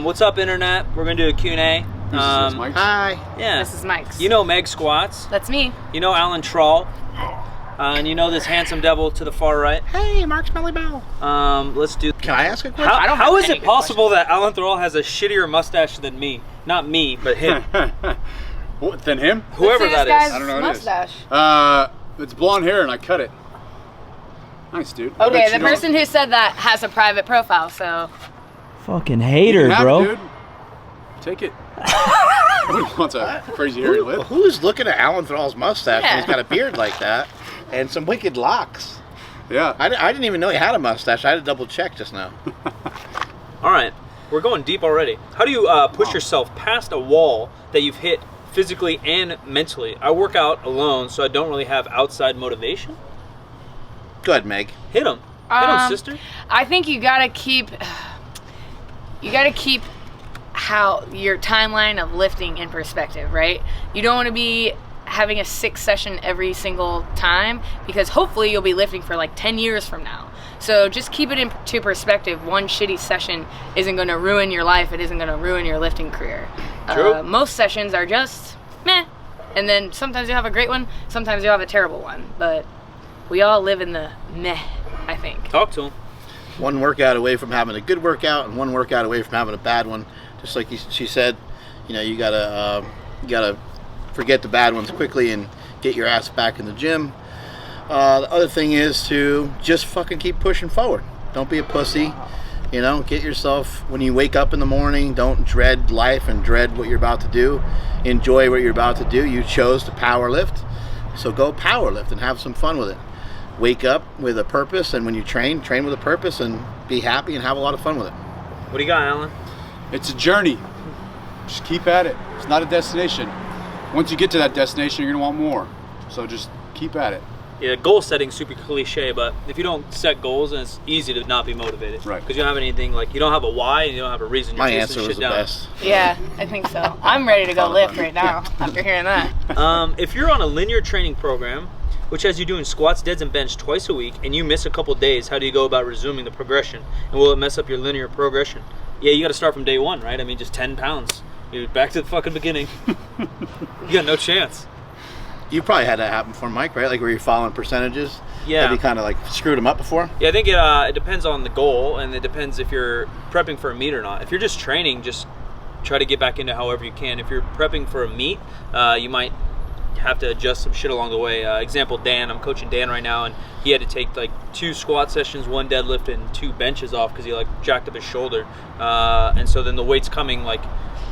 What's up, internet? We're gonna do a Q&A. Hi. Yeah. This is Mike's. You know Meg Squats. That's me. You know Alan Thrall. And you know this handsome devil to the far right. Hey, Mark Smelly Bow. Let's do. Can I ask a question? How is it possible that Alan Thrall has a shittier mustache than me? Not me, but him. What, than him? Whoever that is. I don't know mustache. It's blonde hair and I cut it. Nice, dude. Okay, the person who said that has a private profile, so. Fucking hater, have bro. it, dude. Take it. Nobody wants a crazy hairy lip. Who's looking at Alan Thrall's mustache Yeah. when he's got a beard like that and some wicked locks? Yeah. I didn't even know he had a mustache. I had to double check just now. All right, we're going deep already. How do you push yourself past a wall that you've hit physically and mentally? I work out alone, so I don't really have outside motivation. Go ahead, Meg. Hit him. Hit him, sister. I think you gotta keep how your timeline of lifting in perspective, right? You don't want to be having a 6 session every single time, because hopefully you'll be lifting for like 10 years from now. So just keep it into perspective. One shitty session isn't going to ruin your life. It isn't going to ruin your lifting career. True. Most sessions are just meh, and then sometimes you have a great one, sometimes you have a terrible one, but we all live in the meh, I think. Talk to him. One workout away from having a good workout and one workout away from having a bad one. Just like she said, you gotta forget the bad ones quickly and get your ass back in the gym. The other thing is to just fucking keep pushing forward. Don't be a pussy. Get yourself, when you wake up in the morning, don't dread life and dread what you're about to do. Enjoy what you're about to do. You chose to power lift, so go power lift and have some fun with it. Wake up with a purpose, and when you train with a purpose and be happy and have a lot of fun with it. What do you got, Alan? It's a journey. Just keep at it. It's not a destination. Once you get to that destination, you're going to want more. So just keep at it. Yeah, goal setting super cliche, but if you don't set goals, then it's easy to not be motivated. Right. Because you don't have anything, like, you don't have a why and you don't have a reason. My You're answer chasing was shit the down. best. Yeah, I think so. I'm ready to go lift right now after hearing that. If you're on a linear training program, which has you doing squats, deads, and bench twice a week, and you miss a couple days, how do you go about resuming the progression? And will it mess up your linear progression? Yeah, you got to start from day one, right? I mean, just 10 pounds. You're back to the fucking beginning. You got no chance. You probably had that happen before, Mike, right? Like where you're following percentages. Yeah. Have you kind of like screwed them up before? Yeah, I think it depends on the goal, and it depends if you're prepping for a meet or not. If you're just training, just try to get back into however you can. If you're prepping for a meet, you might have to adjust some shit along the way. Example, Dan. I'm coaching Dan right now, and he had to take like 2 squat sessions, 1 deadlift, and 2 benches off because he like jacked up his shoulder. And so then the weight's coming, like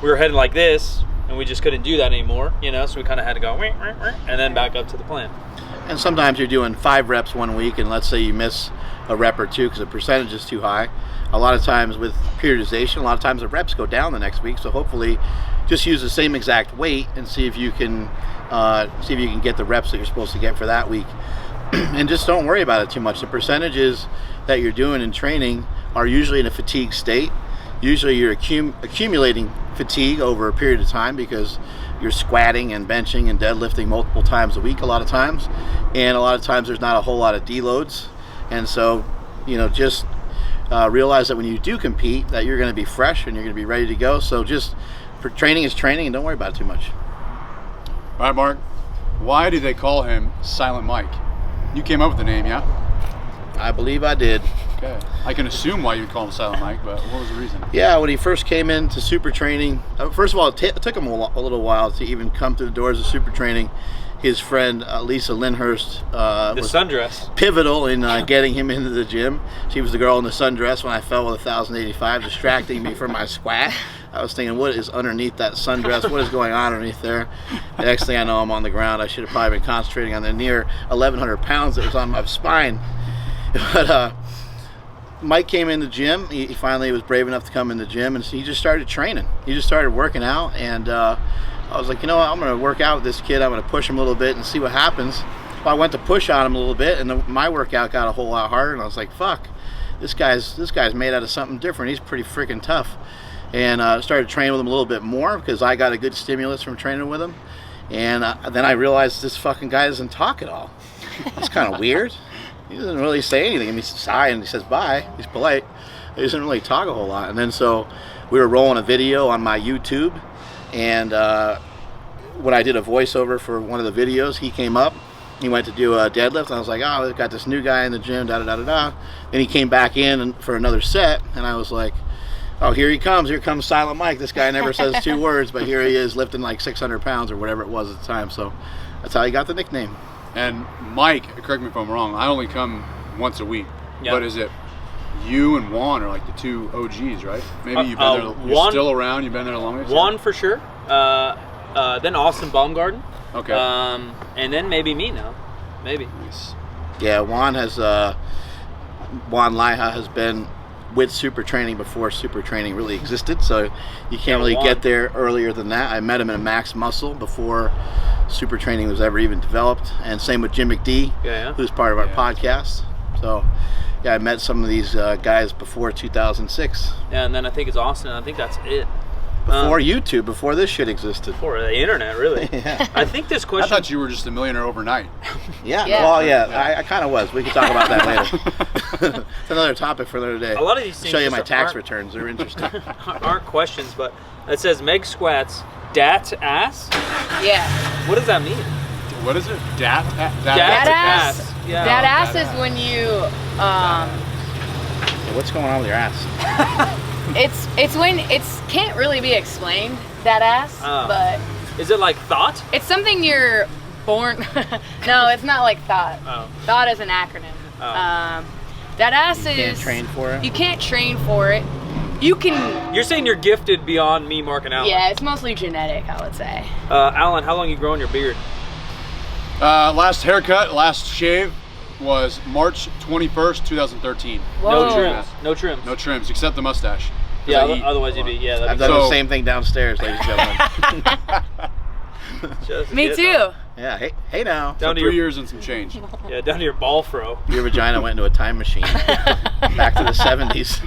we were heading like this, and we just couldn't do that anymore, so we kind of had to go and then back up to the plan. And sometimes you're doing 5 reps one week, and let's say you miss a rep or 2 because the percentage is too high. A lot of times with periodization, a lot of times the reps go down the next week. So hopefully, just use the same exact weight and see if you can get the reps that you're supposed to get for that week. And just don't worry about it too much. The percentages that you're doing in training are usually in a fatigue state. Usually you're accumulating fatigue over a period of time because you're squatting and benching and deadlifting multiple times a week a lot of times, and a lot of times there's not a whole lot of deloads. And so just realize that when you do compete that you're going to be fresh and you're going to be ready to go. So just for training is training, and don't worry about it too much. All right, Mark. Why do they call him Silent Mike? You came up with the name, yeah? I believe I did. Okay. I can assume why you'd call him Silent Mike, but what was the reason? Yeah, when he first came into super training, first of all, it took him a little while to even come through the doors of super training. His friend Lisa Lindhurst was sundress pivotal in getting him into the gym. She was the girl in the sundress when I fell with 1,085, distracting me from my squat. I was thinking, what is underneath that sundress? What is going on underneath there? The next thing I know, I'm on the ground. I should have probably been concentrating on the near 1,100 pounds that was on my spine. But Mike came in the gym. He finally was brave enough to come in the gym, and so he just started training. He just started working out, and I was like, I'm going to work out with this kid. I'm going to push him a little bit and see what happens. Well, I went to push on him a little bit, and my workout got a whole lot harder, and I was like, fuck, this guy's made out of something different. He's pretty freaking tough. And started training with him a little bit more because I got a good stimulus from training with him. And then I realized this fucking guy doesn't talk at all. It's kind of weird. He doesn't really say anything. I mean, he says hi and he says bye. He's polite. He doesn't really talk a whole lot. And then so we were rolling a video on my YouTube, and when I did a voiceover for one of the videos, he came up. He went to do a deadlift, and I was like, oh, we've got this new guy in the gym, da-da-da-da-da. Then he came back in for another set, and I was like, oh, here comes Silent Mike. This guy never says 2 words, but here he is lifting like 600 pounds or whatever it was at the time. So that's how he got the nickname. And Mike, correct me if I'm wrong, I only come once a week. Yep. But is it you and Juan are like the 2 OGs, right? Maybe you've been there, you're Juan, still around, you've been there the longest? Juan for sure. Then Austin Baumgarten. Okay. And then maybe me now. Maybe. Nice. Yeah, Juan Laiha has been with Super Training before Super Training really existed, so you can't really get there earlier than that. I met him in a Max Muscle before Super Training was ever even developed, and same with Jim McD, who's part of our podcast. So yeah, I met some of these guys before 2006. Yeah, and then I think it's Austin. I think that's it. Before YouTube, before this shit existed. Before the internet, really. Yeah. I think this I question. thought you were just a millionaire overnight. Yeah. Well, yeah, I kind of was. We can talk about that later. It's another topic for another day. A lot of these things show you my just tax returns. They're interesting. aren't questions, but it says Meg squats dat ass. Yeah. What does that mean? What is it? Dat That ass. ass. Yeah. That ass is when you. What's going on with your ass? It's when can't really be explained. That ass, but Is it like thought? it's something you're born. No, it's not like thought. Oh. Thought is an acronym. That ass You is. can't train for it? You can't train for it. You can. You're saying you're gifted beyond me, Mark and Alan. Yeah, it's mostly genetic, I would say. Alan, how long you growing your beard? Last haircut, last shave was March 21st, 2013. Whoa. No trims. No trims. No trims, except the mustache. 'Cause Yeah, I eat otherwise a you'd be. lot. Yeah, I've that'd done be the So- same thing downstairs, ladies and gentlemen. just Me get too. Yeah, hey now. Down to 3 your years and some change. yeah, down to your ball fro. Your vagina went into a time machine. Back to the 70s.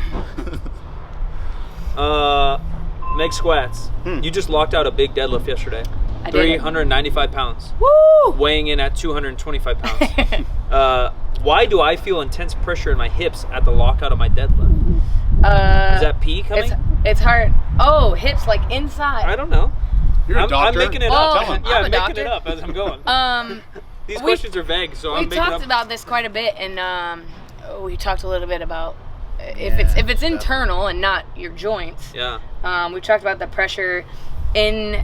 Meg squats. You just locked out a big deadlift yesterday. I did. 395 pounds. Woo! Weighing in at 225 pounds. Why do I feel intense pressure in my hips at the lockout of my deadlift? Is that pee coming? It's hard. Oh, hips like inside. I don't know. You're a I'm doctor. making it Oh, up. Tell him. Yeah, I'm a I'm making doctor. it up as I'm going. These we- questions are vague, so I'm We making talked up. about this quite a bit, and we taled a little bit about if it's internal and not your joints. Yeah. We talked about the pressure in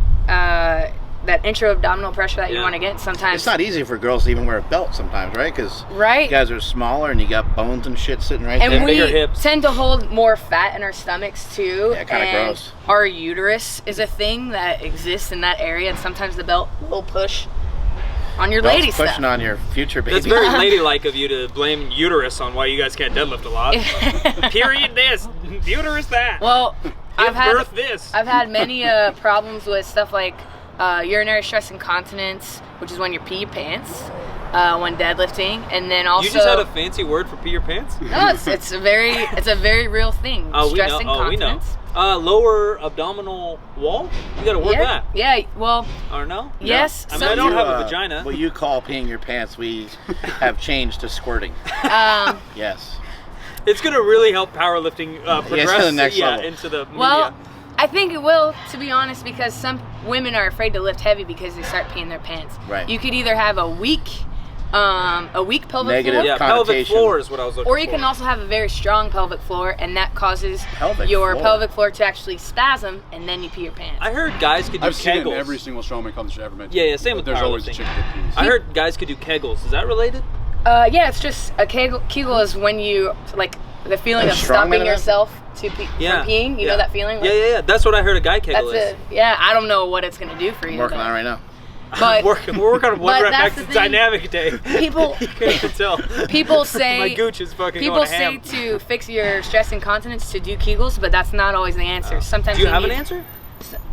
that intra-abdominal pressure that you Yeah. want to get. Sometimes It's not easy for girls to even wear a belt sometimes, right? Because right. you guys are smaller and you got bones and shit sitting right And there. we bigger hips. tend to hold more fat in our stomachs too. Yeah, kinda and gross. Our uterus is a thing that exists in that area, and sometimes the belt will push on your Belt's lady pushing stuff. on your future baby. That's very ladylike of you to blame uterus on why you guys can't deadlift a lot. Period this, uterus that. Well, Give birth this. I've had many problems with stuff like urinary stress incontinence, which is when you pee your pants when deadlifting, and then also You just had a fancy word for pee your pants? no, it's a very real thing. Oh, we stress know. Oh, we know. incontinence. Lower abdominal wall? You gotta work that. Yeah, well, Or no? yes. I mean, I don't have a vagina. What you call peeing your pants, we have changed to squirting. Yes. It's gonna really help powerlifting progress to the next level. into the media. Well, I think it will, to be honest, because some women are afraid to lift heavy because they start peeing their pants. Right. You could either have a weak pelvic Negative. floor, yeah, pelvic connotation. floor is what I was looking for. or you can also have a very strong pelvic floor, and that causes Pelvic your floor? pelvic floor to actually spasm, and then you pee your pants. I heard guys could do I've seen it in kegels. every single strongman competition I've ever been to. Yeah, same But with there's always a powerlifting. chick that pees. I heard guys could do kegels. Is that related? Yeah, it's just a kegel is when you like the feeling There's of strongman stopping in that? yourself to pee, Yeah. from peeing. You know that feeling? Like, Yeah. That's what I heard a guy kegel That's is. it. Yeah, I don't know what it's gonna do for you. I'm working but- on it right now. But we're working on one but rep that's max the thing. dynamic day. People- you can't even tell. people say My gooch is fucking people going say ham. to fix your stress incontinence to do Kegels, but that's not always the answer. Sometimes Do you have need, an answer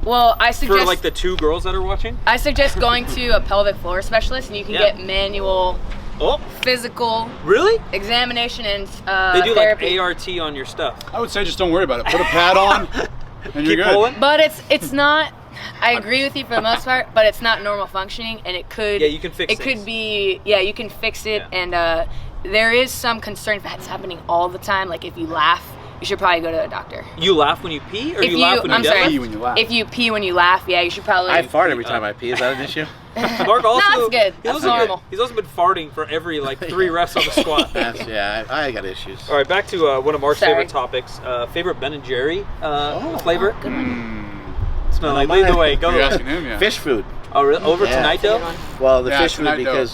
Well, I for suggest like the 2 girls that are watching? I suggest going to a pelvic floor specialist, and you can Yeah. get manual Oh, physical really? examination and They do therapy. like ART on your stuff. I would say just don't worry about it. Put a pad on, and you're Keep good. pulling. But it's not. I agree with you for the most part, but it's not normal functioning, and it could. Yeah, you can fix It things. could be. Yeah, you can fix it, Yeah. and there is some concern if that's happening all the time. Like if you laugh you should probably go to a doctor. You laugh when you pee, or If you laugh when you I'm sorry, deadlift? when you laugh. if you pee when you laugh, yeah, you should probably. I fart every time I pee. Is that an issue? Mark also. No, that's good. He's That's also normal. Been, he's also been farting for every like 3 reps on the squat. Yeah, I got issues. All right, back to one of Mark's Sorry. favorite topics. Favorite Ben and Jerry flavor. Good one. Smell like lead the way. Go. You're asking him, yeah. Fish food. Oh, really? Over Yeah. tonight Good though. one. Well, the Yeah, fish food tonight dough.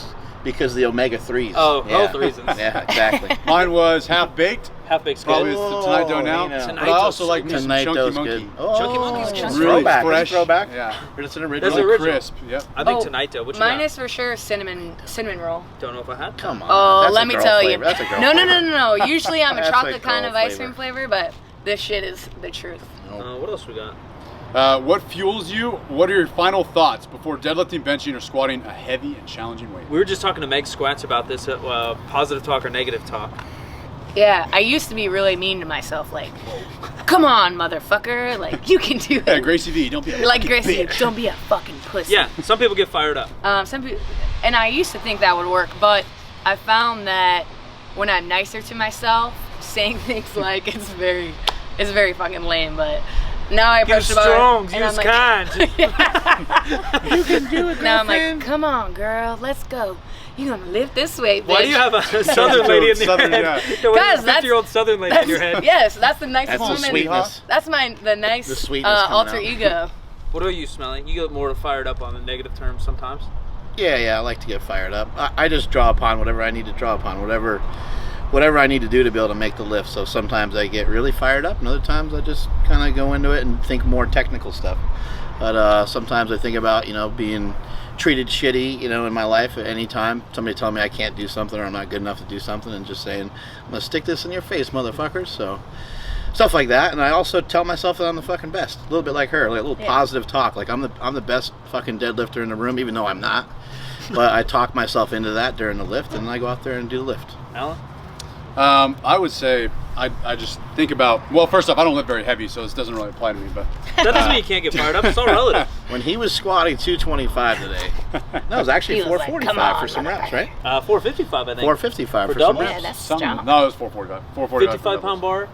because the omega-3s. Oh, yeah. health reasons. Yeah, exactly. Mine was half-baked. Half-baked Probably skin. it's the Tonight Dough now. you know. But I also like me some Tonight Chunky dough's Monkey. good. Oh, Chunky Monkey's good. it's Really throwback. fresh. It's a throwback. Yeah. Or it's an That's original. the original. Crisp. Yep. I think Oh, tonight though. What you Mine got? is for sure cinnamon roll. Don't know if I had. Come on. Oh, That's a let me girl tell flavor. you. That's a girl No. flavor. Usually I'm a That's a chocolate kind girl of ice cream flavor, but this shit is the truth. What else we got? What fuels you? What are your final thoughts before deadlifting, benching, or squatting a heavy and challenging weight? We were just talking to Meg Squats about this. Positive talk or negative talk. Yeah, I used to be really mean to myself, like, come on, motherfucker, like, you can do Yeah, it. Gracie V, don't be a Like fucking Gracie, bitch. don't be a fucking pussy. Yeah, some people get fired up. Some people, and I used to think that would work, but I found that when I'm nicer to myself, saying things like it's very fucking lame. But now I approach Use it about strong, and I'm use like, kind. You can do it, now I'm girlfriend. like, come on, girl, let's go. You gonna live this way, bitch. Why do you have a Southern lady in your Southern, head? yeah. The one- Guys, that's- 50-year-old Southern lady in your head. Yes, that's the nicest That's the woman. sweetness. That's the nice The sweetness coming alter out. ego. What are you smelling? You get more fired up on the negative terms sometimes. Yeah, I like to get fired up. I just draw upon whatever I need to draw upon, whatever I need to do to be able to make the lift. So sometimes I get really fired up, and other times I just kind of go into it and think more technical stuff. But sometimes I think about, being treated shitty, in my life at any time. Somebody telling me I can't do something or I'm not good enough to do something, and just saying, I'm gonna stick this in your face, motherfuckers. So stuff like that. And I also tell myself that I'm the fucking best. A little bit like her, like a little positive talk. Like I'm the best fucking deadlifter in the room, even though I'm not. But I talk myself into that during the lift, and I go out there and do the lift. Alan? I would say I just think about, well, first off, I don't lift very heavy, so this doesn't really apply to me, but That doesn't mean you can't get fired up. It's all relative. When he was squatting 225 today, no, it was actually He was like, 445 "Come for on, some reps, right? 455, I think. 455 For for some double? Yeah, reps. that's something. strong. No, it was 445. 445 for 55 pound doubles. bar.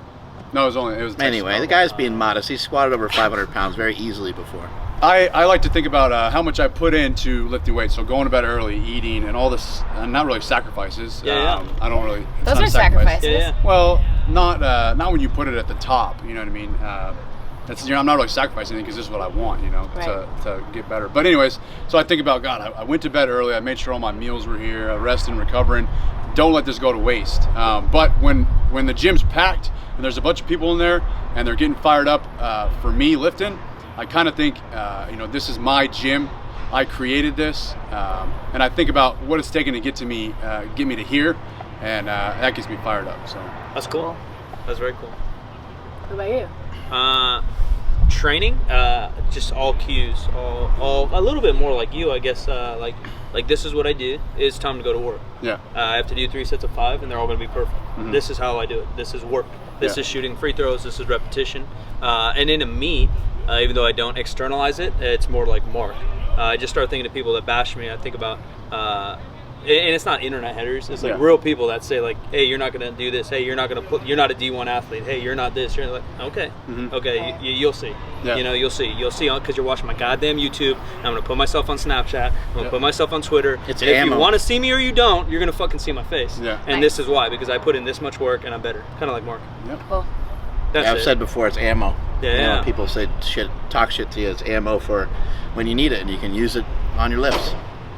No, it was Anyway, the guy's being modest. He squatted over 500 pounds very easily before. I like to think about how much I put into lifting weights. So going to bed early, eating, and all this, and not really sacrifices. Yeah. I don't really. it's Those not are a sacrifice. sacrifices. Yeah. Well, not when you put it at the top. You know what I mean? I'm not really sacrificing anything because this is what I want. Right. To get better. But anyways, so I think about God. I went to bed early. I made sure all my meals were here. Resting, recovering. Don't let this go to waste. But when the gym's packed and there's a bunch of people in there and they're getting fired up for me lifting, I kind of think, this is my gym. I created this, and I think about what it's taken to get me to here, and that gets me fired up. So That's cool. That's very cool. What about you? Training, just all cues, all a little bit more like you, I guess. Like this is what I do. It's time to go to work. yeah, I have to do 3 sets of 5, and they're all going to be perfect. This is how I do it. This is work. This Yeah. is shooting free throws. This is repetition. And in a meet, even though I don't externalize it, it's more like Mark. I just start thinking to people that bash me. I think about, and it's not internet headers. It's like Yeah. real people that say like, "Hey, you're not gonna do this. Hey, you're not a D1 athlete. Hey, you're not this." You're like, okay, okay, you'll see. Yeah. You'll see because you're watching my goddamn YouTube. And I'm gonna put myself on Snapchat. I'm gonna put myself on Twitter. It's and if ammo. you want to see me or you don't, you're gonna fucking see my face. Yeah. And Nice. this is why, because I put in this much work and I'm better. Kind of like Mark. Cool. That's I've it. said before, it's ammo. Yeah. When people say talk shit to you, it's ammo for when you need it, and you can use it on your lifts.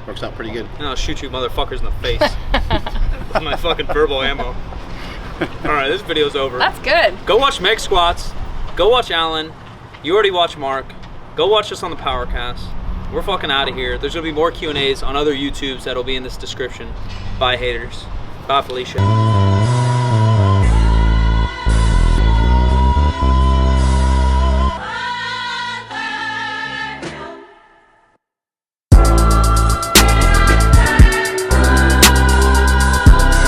Works out pretty good. And I'll shoot you motherfuckers in the face. With my fucking verbal ammo. Alright, this video's over. That's good. Go watch Meg Squats. Go watch Alan. You already watched Mark. Go watch us on the Powercast. We're fucking out of here. There's gonna be more Q&As on other YouTubes that'll be in this description. Bye, haters. Bye, Felicia.